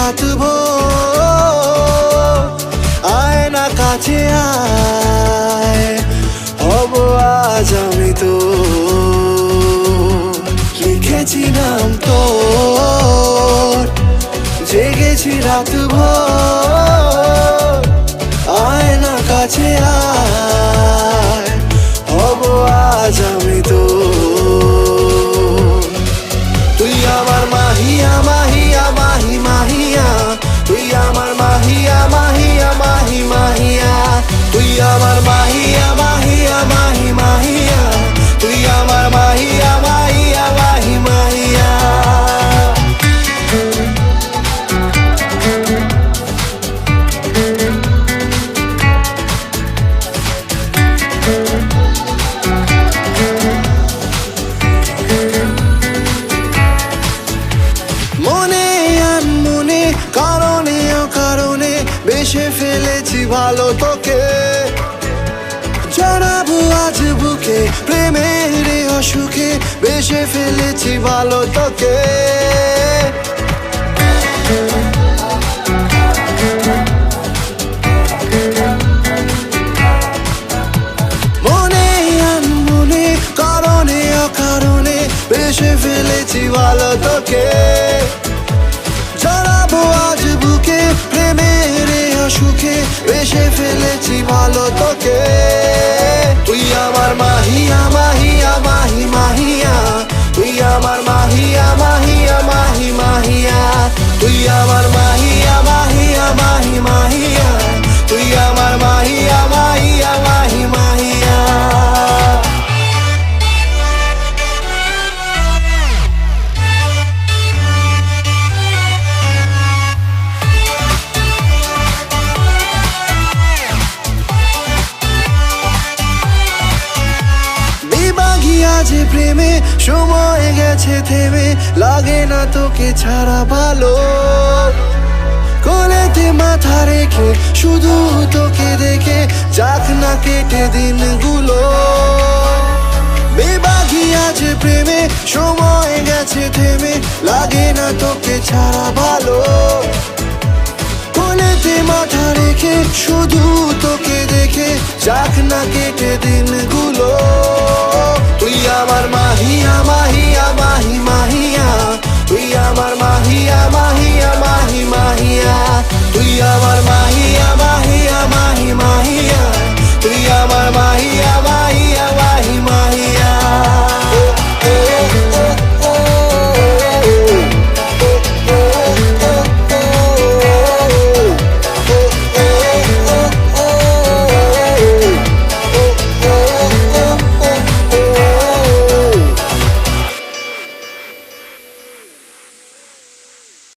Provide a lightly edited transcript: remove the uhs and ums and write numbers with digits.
রাত ভোর, আয় না কাছে আয়, হব আজ আমি তো, লিখেছি নাম তোর, জেগেছি রাত ভোর, আয় না কাছে আয়, হব আজ আমি তো। তুই আমার মাহিয়া মাহিয়া মাহি মাহিয়া, তুই আমার মাহিয়া মাহিয়া মাহি মাহিয়া, তুই আমার মাহিয়া মাহিয়া মাহি মাহিয়া, তুই আমার মাহিয়া মাহিয়া মাহি মাহিয়া। মনে আনমনে কারণে অকারণে বেশে ফেলেছি ভালো তোকে, জড়াবো আজ বুকে প্রেমের অসুখে, বেশে ফেলেছি ভালো তোকে। মনে আনমনে কারণে অকারণে বেশে ফেলেছি ভালো তোকে, জড়াবো আজ বুকে প্রেমের অসুখে, বেশে ফেলেছি ভালো তোকে। তুই আমার মাহিয়া মাহিয়া মাহি মাহিয়া, তুই আমার মাহিয়া মাহিয়া মাহি মাহিয়া, তুই আমার মাহিয়া মাহিয়া মাহি মাহিয়া, তুই আমার মাহিয়া মাহিয়া মাহি মাহিয়া। যে প্রেমে সময় গেছে থেমে, লাগে না তোকে ছাড়া ভালো, কোলেতে মাথা রেখে শুধু তোকে দেখে যাক না কেটে দিনগুলো। বেবাগি আজ প্রেমে সময় গেছে থেমে, লাগে না তোকে ছাড়া ভালো, কোলেতে মাথা রেখে শুধু তোকে দেখে যাক না কেটে দিনগুলো। তুই আমার মাহিয়া মাহিয়া মাহি